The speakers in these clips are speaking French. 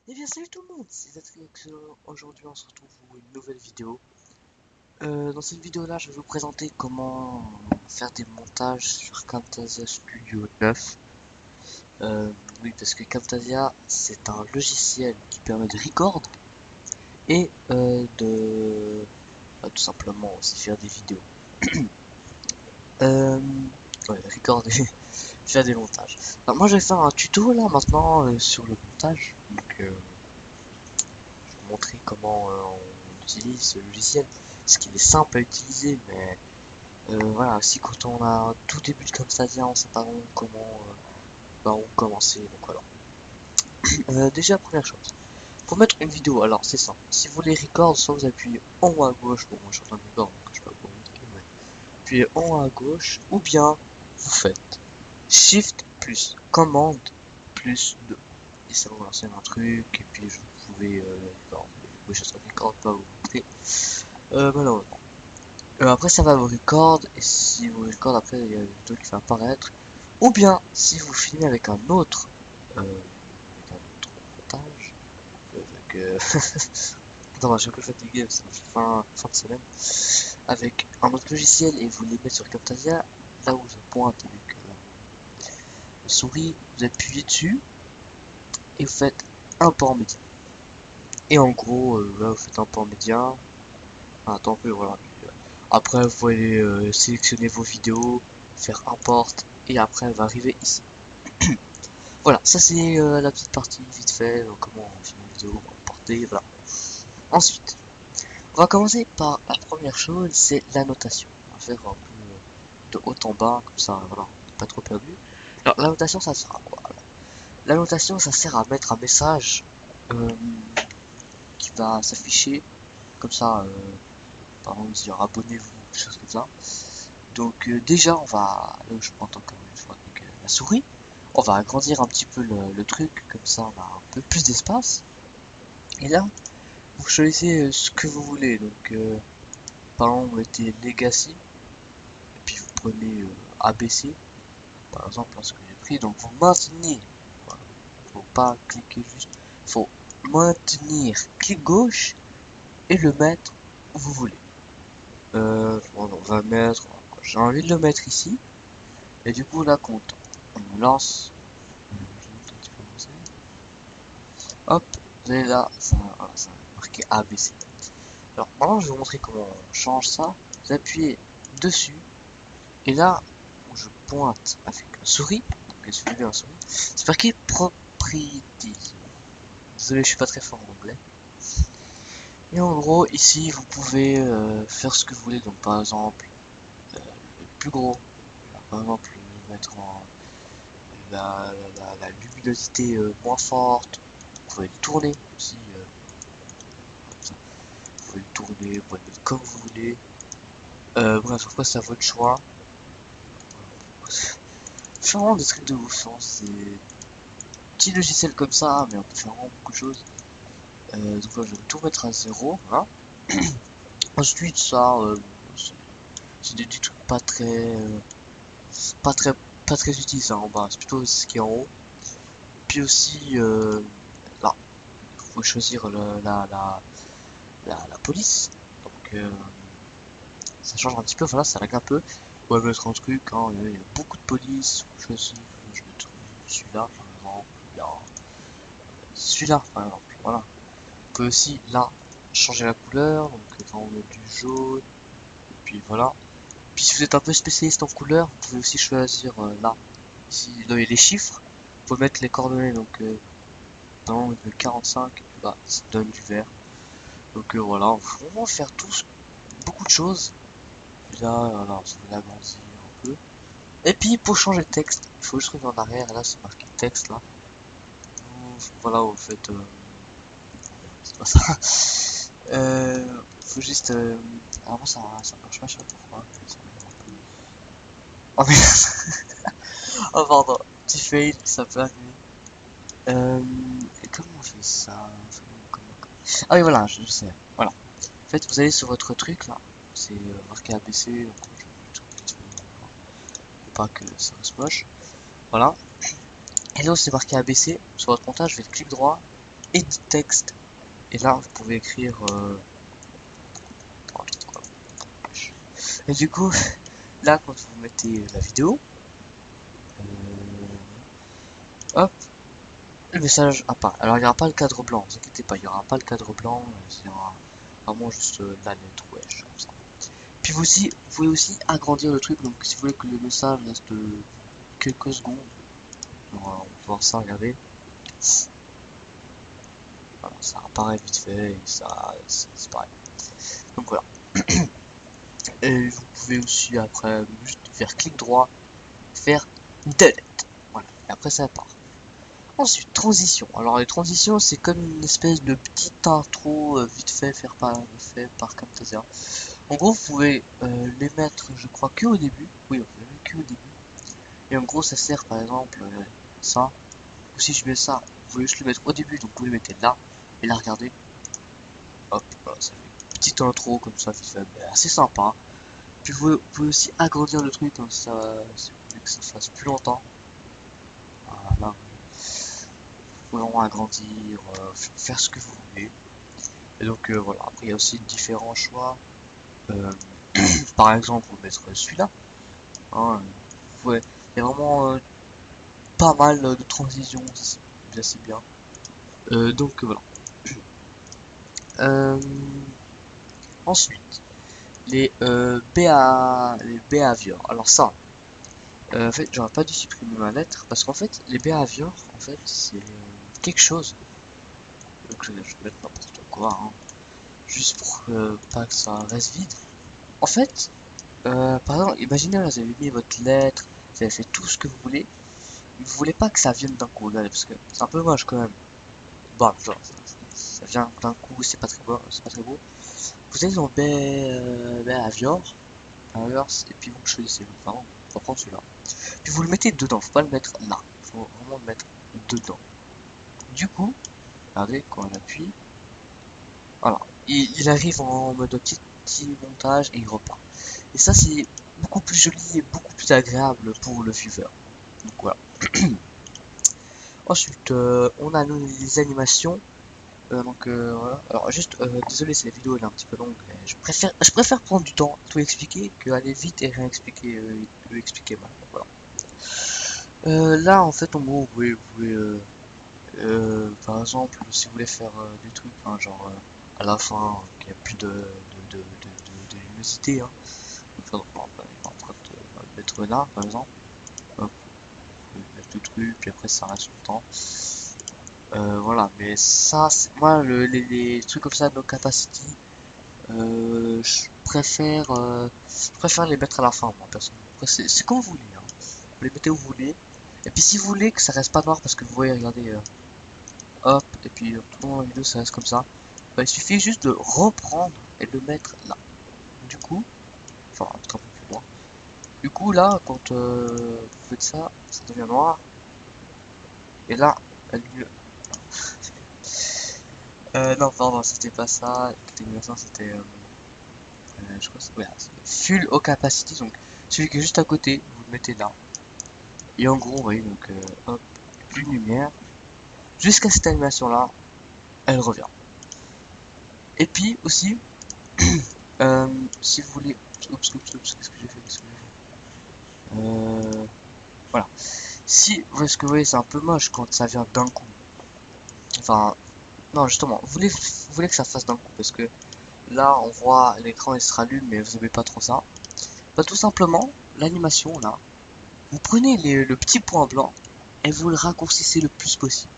Eh bien salut tout le monde, c'est Zatrix. Aujourd'hui on se retrouve pour une nouvelle vidéo. Dans cette vidéo là je vais vous présenter comment faire des montages sur Camtasia Studio 9. Oui, parce que Camtasia c'est un logiciel qui permet de record et tout simplement aussi faire des vidéos. euh, ouais, record et faire des montages. Alors moi je vais faire un tuto là maintenant sur le montage. Donc je vais vous montrer comment on utilise ce logiciel. Parce qu'il est simple à utiliser, mais voilà, si quand on a tout début de Camtasia, on sait pas vraiment comment on commencer. Donc voilà. Déjà, première chose, pour mettre une vidéo, alors c'est simple. Si vous voulez record, soit vous appuyez en haut à gauche, bon, moi je suis en train de record, donc je sais pas comment vous dire, mais appuyez en haut à gauche, ou bien vous faites Shift plus Commande plus 2. Et ça va vous lancer un truc, et puis vous pouvez record. Oui, je serai record pas vous montrer. Malheureusement. Après ça va vous record, et si vous record après il y a une vidéo qui va apparaître. Ou bien si vous filmez avec un autre montage, attends, je suis un peu fatigué, c'est fin de semaine, avec un autre logiciel et vous les mettez sur Camtasia, là où je pointe avec la souris, vous appuyez dessus et vous faites import média. Et en gros, là vous faites import média, attends un peu, voilà. Après vous pouvez sélectionner vos vidéos, faire import, et après elle va arriver ici. Voilà, ça c'est la petite partie vite fait, comment on filme une vidéo, importer, voilà. Ensuite, on va commencer par la première chose, c'est l'annotation. On va faire un peu de haut en bas, comme ça, voilà, pas trop perdu. Alors, l'annotation, ça sert à quoi? L'annotation, ça sert à mettre un message euh, qui va s'afficher, comme ça, par exemple, dire abonnez-vous, quelque chose comme ça. Donc, déjà, on va, là où je prends encore une fois avec la souris, on va agrandir un petit peu le truc, comme ça, on a un peu plus d'espace. Et là, vous choisissez ce que vous voulez, donc, par exemple, vous mettez Legacy. Et puis vous prenez ABC, par exemple, ce que j'ai pris, donc vous maintenez, voilà. Faut pas cliquer juste, faut maintenir clic gauche et le mettre où vous voulez. Bon, on va mettre, j'ai envie de le mettre ici, et du coup là quand on lance, hop, vous allez là, voilà, ça va marqué ABC. Alors maintenant je vais vous montrer comment on change ça, vous appuyez dessus, et là où je pointe avec la souris, donc suivez la souris, c'est marqué Properties. Désolé, je suis pas très fort en anglais. Et en gros, ici, vous pouvez faire ce que vous voulez. Donc, par exemple, le plus gros. Là, par exemple, mettre en la luminosité moins forte. Vous pouvez le tourner aussi. Comme ça. Vous pouvez le tourner, vous pouvez le mettre comme vous voulez. Bref, après, c'est à votre choix. C'est vraiment des trucs de ouf. Hein. C'est petit logiciel comme ça, mais on peut faire vraiment beaucoup de choses. Donc là, je vais tout mettre à zéro. Voilà. Ensuite, ça, c'est des trucs pas très, pas très utiles ça en bas. C'est plutôt ce qui est en haut. Puis aussi, là, il faut choisir la police. Donc, ça change un petit peu. Voilà, ça lag un peu. On va mettre un truc. Hein, il y a beaucoup de police. Je vais mettre celui-là, par exemple. Bien, celui-là, par exemple. Voilà. On peut aussi là changer la couleur. Donc, quand on met du jaune. Et puis voilà. Puis si vous êtes un peu spécialiste en couleur, vous pouvez aussi choisir là, ici, là, il y a les chiffres, vous pouvez mettre les coordonnées, donc par exemple le 45, bah, ça donne du vert. Donc voilà, on peut vraiment faire tous beaucoup de choses. Et là, voilà, ça va l'agrandir un peu. Et puis pour changer le texte, il faut juste revenir en arrière, et là c'est marqué texte là. Voilà, vous faites... c'est pas ça. Faut juste... avant ça marche pas, je sais pas pourquoi. Oh merde. Oh pardon, petit fail, ça peut arriver. Et comment on fait ça? Ah oui voilà, je sais. Voilà. En fait, vous allez sur votre truc là, c'est marqué ABC, donc je vais mettre pour pas que ça reste moche. Voilà. Et là où c'est marqué ABC, sur votre montage, je vais clic droit edit texte. Et là, vous pouvez écrire... Et du coup, là, quand vous mettez la vidéo, hop, le message apparaît. Alors, il n'y aura pas le cadre blanc, ne vous inquiétez pas, il n'y aura pas le cadre blanc, il y aura vraiment juste la lettre wesh, comme ça. Puis vous pouvez aussi agrandir le truc, donc si vous voulez que le message reste quelques secondes, on va voir ça, regardez. Voilà, ça apparaît vite fait et ça disparaît. Donc voilà. Et vous pouvez aussi après juste faire clic droit, faire delete. Voilà, et après ça part. Ensuite, transition. Alors les transitions, c'est comme une espèce de petite intro vite fait fait par Camtasia. En gros, vous pouvez les mettre, je crois, que au début. Oui, vous pouvez les mettre que au début. Et en gros, ça sert par exemple ça. Ou si je mets ça, vous pouvez juste le mettre au début, donc vous le mettez là et la regarder. Hop, voilà, ça fait une petite intro comme ça, vite fait, assez sympa. Puis vous pouvez aussi agrandir le truc comme ça, si vous voulez que ça fasse plus longtemps. Voilà. Vous pouvez vraiment agrandir, faire ce que vous voulez. Et donc voilà, après il y a aussi différents choix. Par exemple, vous mettre celui-là. Hein, il y a vraiment pas mal de transitions, c'est bien. Donc voilà. Ensuite, les behaviors. Alors ça, en fait, j'aurais pas dû supprimer ma lettre parce qu'en fait, les behaviors, en fait, c'est quelque chose. Donc je vais mettre n'importe quoi, hein, juste pour pas que ça reste vide. En fait, par exemple, imaginez vous avez mis votre lettre, vous avez fait tout ce que vous voulez, mais vous voulez pas que ça vienne d'un coup, regardez, parce que c'est un peu moche quand même. Bon, genre, ça vient d'un coup, c'est pas très beau, Vous allez dans behavior, et puis vous choisissez, enfin, on va prendre celui-là. Puis vous le mettez dedans, faut pas le mettre là, faut vraiment le mettre dedans. Du coup, regardez, quand on appuie, voilà, il arrive en mode petit montage et il repart. Et ça, c'est beaucoup plus joli et beaucoup plus agréable pour le viewer. Donc voilà. Ensuite, on a les animations. Voilà. Alors juste, désolé, c'est la vidéo elle est un petit peu longue. Je préfère prendre du temps à tout expliquer que aller vite et rien expliquer, expliquer mal. Voilà. Là, en fait, en gros, vous pouvez par exemple, si vous voulez faire des trucs, hein, genre à la fin, qu'il n'y a plus de luminosité, hein. Donc, il est en train de mettre là, par exemple. Hop, vous pouvez mettre le truc, puis après ça reste longtemps. Voilà, mais ça, moi, les trucs comme ça, no capacity, je préfère les mettre à la fin, moi, personnellement. Après, c'est comme vous voulez, hein. Vous les mettez où vous voulez. Et puis si vous voulez que ça reste pas noir, parce que vous voyez, regardez, hop, et puis tout le long de la vidéo, ça reste comme ça. Bah, il suffit juste de reprendre et de le mettre là. Du coup, enfin, un peu plus loin. Du coup, là, quand vous faites ça, ça devient noir. Et là, la lumière. Non, pardon, c'était pas ça. C'était. Je crois que c'est full opacity, donc celui qui est juste à côté, vous le mettez là. Et en gros, vous voyez, donc hop, plus de lumière. Jusqu'à cette animation là, elle revient. Et puis aussi, si vous voulez. Oups, qu'est-ce que j'ai fait, voilà. Si, ce que vous voyez, c'est un peu moche quand ça vient d'un coup. Enfin, non, justement, vous voulez que ça fasse d'un coup, parce que là, on voit l'écran, il se rallume, mais vous aimez pas trop ça. Bah, tout simplement, l'animation, là, vous prenez le petit point blanc, et vous le raccourcissez le plus possible.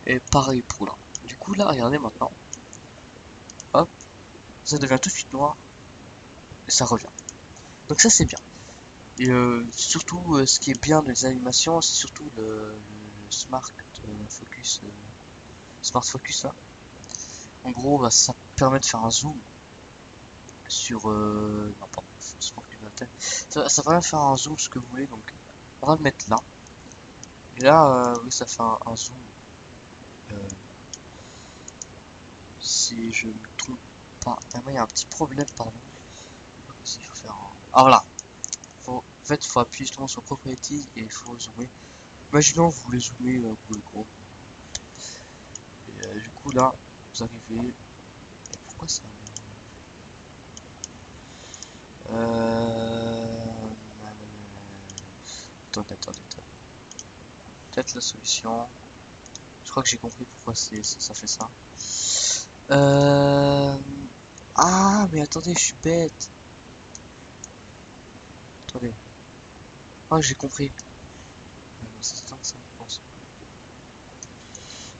Et pareil pour là. Du coup, là, regardez maintenant. Hop, ça devient tout de suite noir, et ça revient. Donc ça, c'est bien. Et surtout, ce qui est bien des animations, c'est surtout le Smart Focus. Smart Focus, là. En gros, bah, ça permet de faire un zoom sur... non, pardon, ça va faire un zoom ce que vous voulez, donc on va le mettre là. Et là, oui, ça fait un zoom. Si je me trompe pas. Il y a un petit problème, pardon. Il faut faire un... Ah voilà. En fait, il faut appuyer justement sur Property et il faut zoomer. Imaginons vous voulez zoomer pour le gros. Et du coup là, vous arrivez. Et pourquoi ça? Euh... attendez. Peut-être la solution. Je crois que j'ai compris pourquoi ça fait ça. Euh... Ah, mais attendez, je suis bête. Attendez. Ah, j'ai compris. C'est tant que ça, je pense.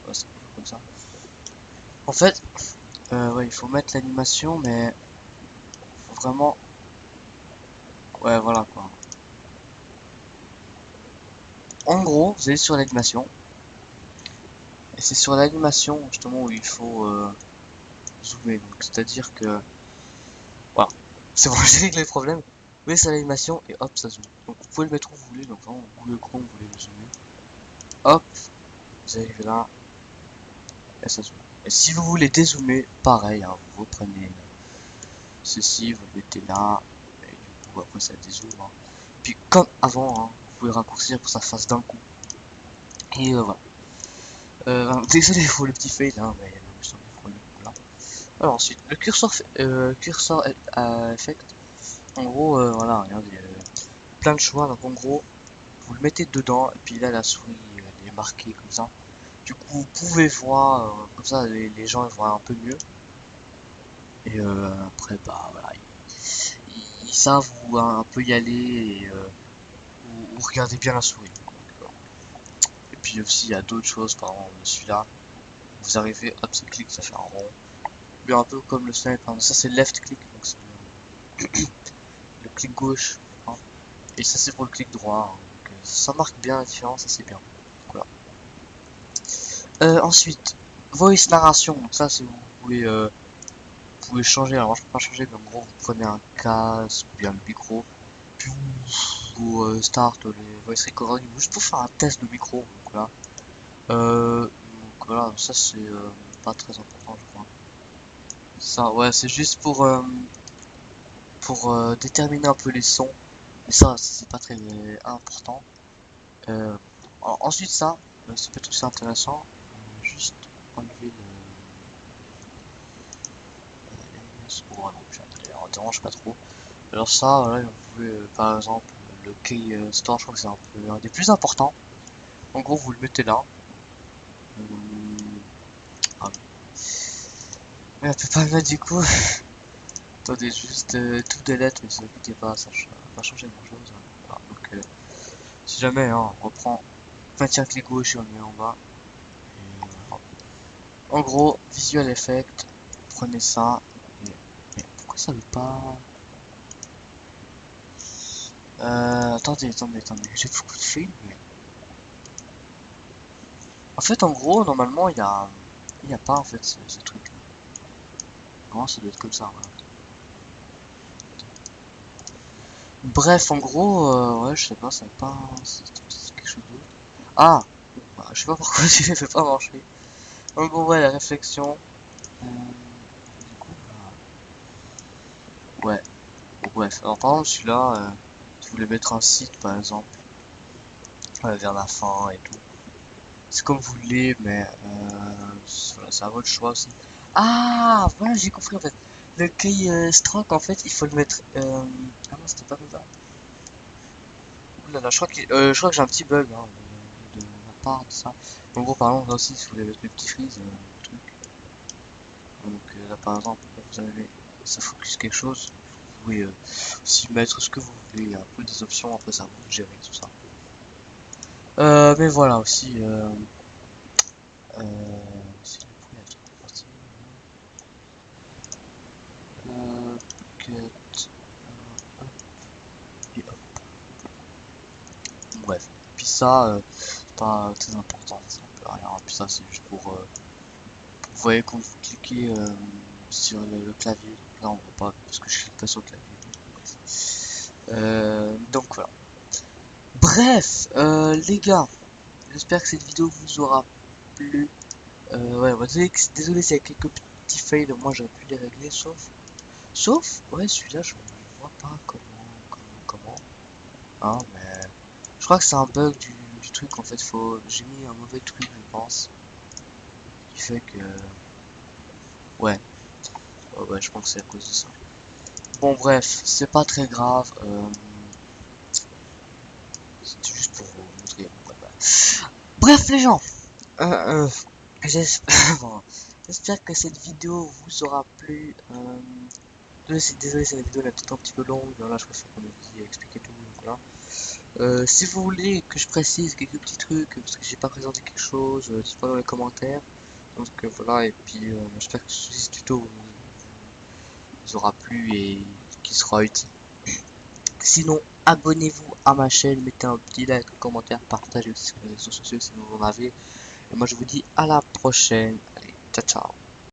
Ouais, c'est comme ça. En fait, ouais, il faut mettre l'animation, mais faut vraiment. Ouais, voilà quoi. En gros, vous allez sur l'animation. Et c'est sur l'animation justement où il faut zoomer. Donc, c'est-à-dire que. Voilà. C'est bon, j'ai réglé le problème. Vous allez sur l'animation et hop, ça zoome. Donc, vous pouvez le mettre où vous voulez. Donc, vraiment, où le chrome, vous voulez le zoomer. Hop, vous arrivez là. Et ça zoome. Et si vous voulez dézoomer, pareil, hein, vous reprenez ceci, vous le mettez là. Et du coup, après, ça dézoome. Hein. Puis, comme avant, hein, vous pouvez raccourcir pour que ça fasse d'un coup. Et voilà. Désolé pour le petit fail, hein, mais je sens des problèmes, voilà. Alors ensuite, le cursor effect. En gros, voilà, regardez, plein de choix. Donc en gros, vous le mettez dedans, et puis là la souris elle est marquée comme ça. Du coup, vous pouvez voir, comme ça les gens ils voient un peu mieux. Et après, bah voilà, ils savent où un peu y aller et où regarder bien la souris. Et puis aussi, il y a d'autres choses, par exemple celui-là. Vous arrivez, hop, ça clique, ça fait un rond. Bien un peu comme le snipe, hein. Ça c'est left click, donc c'est le clic gauche, hein. Et ça c'est pour le clic droit, hein. Donc, ça marque bien la différence, ça c'est bien. Voilà. Ensuite, voice narration, donc ça c'est vous pouvez changer, alors je peux pas changer, mais en gros vous prenez un casque ou bien le micro, puis vous start les voice recording juste pour faire un test de micro, donc là. Donc voilà, ça c'est pas très important je crois. Ça ouais c'est juste pour déterminer un peu les sons. Mais ça, c'est pas très important. Euh, ensuite, ça peut être aussi intéressant. Juste enlever l'animation. Oh non, on dérange pas trop. Alors ça, voilà, vous pouvez, par exemple, le key store, je crois que c'est un peu un des plus importants. En gros, vous le mettez là. Ah oui. Mais elle peut pas le mettre du coup. Attendez, juste tout delete, mais ne vous inquiétez pas, ça va changer grand chose. Voilà, donc, si jamais, hein, on reprend, maintien clic gauche et on le met en bas. Et, en gros, visual effect, prenez ça. Et, mais pourquoi ça veut pas. Attendez, j'ai beaucoup de films. Mais... En fait, en gros, normalement, il y a pas en fait ce truc. Normalement, ça doit être comme ça. Voilà. Bref, en gros, ouais, je sais pas, ça veut pas. C'est quelque chose d'autre. Ah, bah, je sais pas pourquoi je ne fait pas marcher. En gros, ouais, la réflexion. Du coup, ouais. Bon, bref, alors par exemple, celui-là, je voulais mettre un site par exemple, vers la fin et tout. C'est comme vous voulez, mais voilà, c'est à votre choix aussi. Ah, voilà, j'ai compris en fait. Le key stroke, en fait, il faut le mettre. Ah non, c'était pas comme ça. Ouh là là, je crois que j'ai un petit bug hein, de ma part de ça. En gros, par exemple, là aussi, si vous voulez mettre le petit freeze, le truc. Donc là, par exemple, vous avez ça focus quelque chose. Vous pouvez aussi mettre ce que vous voulez. Il y a un peu des options, après ça vous gérer tout ça. Mais voilà aussi. C'est le premier truc. Pocket, et hop. Bref. Puis ça, c'est pas très important, ça ne peut rien. Puis ça, c'est juste pour. Vous voyez quand vous cliquez sur le clavier. Donc là, on voit pas parce que je clique pas sur le clavier. Donc voilà. Bref, les gars, j'espère que cette vidéo vous aura plu. Ouais, bah, désolé s'il y a quelques petits fails, moi j'aurais pu les régler, sauf, ouais, celui-là, je ne vois pas comment. Hein, mais je crois que c'est un bug du truc en fait. J'ai mis un mauvais truc, je pense. qui fait que... Ouais. Ouais, je pense que c'est à cause de ça. Bon, bref, c'est pas très grave. C'est juste pour vous montrer. Bref, les gens, j'espère j'espère que cette vidéo vous aura plu. Désolé, c'est une vidéo là, peut-être un petit peu longue. Voilà, je préfère qu'on me dise expliquer tout. Donc, voilà. Si vous voulez que je précise quelques petits trucs, parce que j'ai pas présenté quelque chose, dites-moi dans les commentaires. Donc voilà, et puis j'espère que ce tuto vous aura plu et qu'il sera utile. Sinon, abonnez-vous à ma chaîne, mettez un petit like, un commentaire, partagez aussi sur les réseaux sociaux si vous en avez. Et moi je vous dis à la prochaine. Allez, ciao ciao.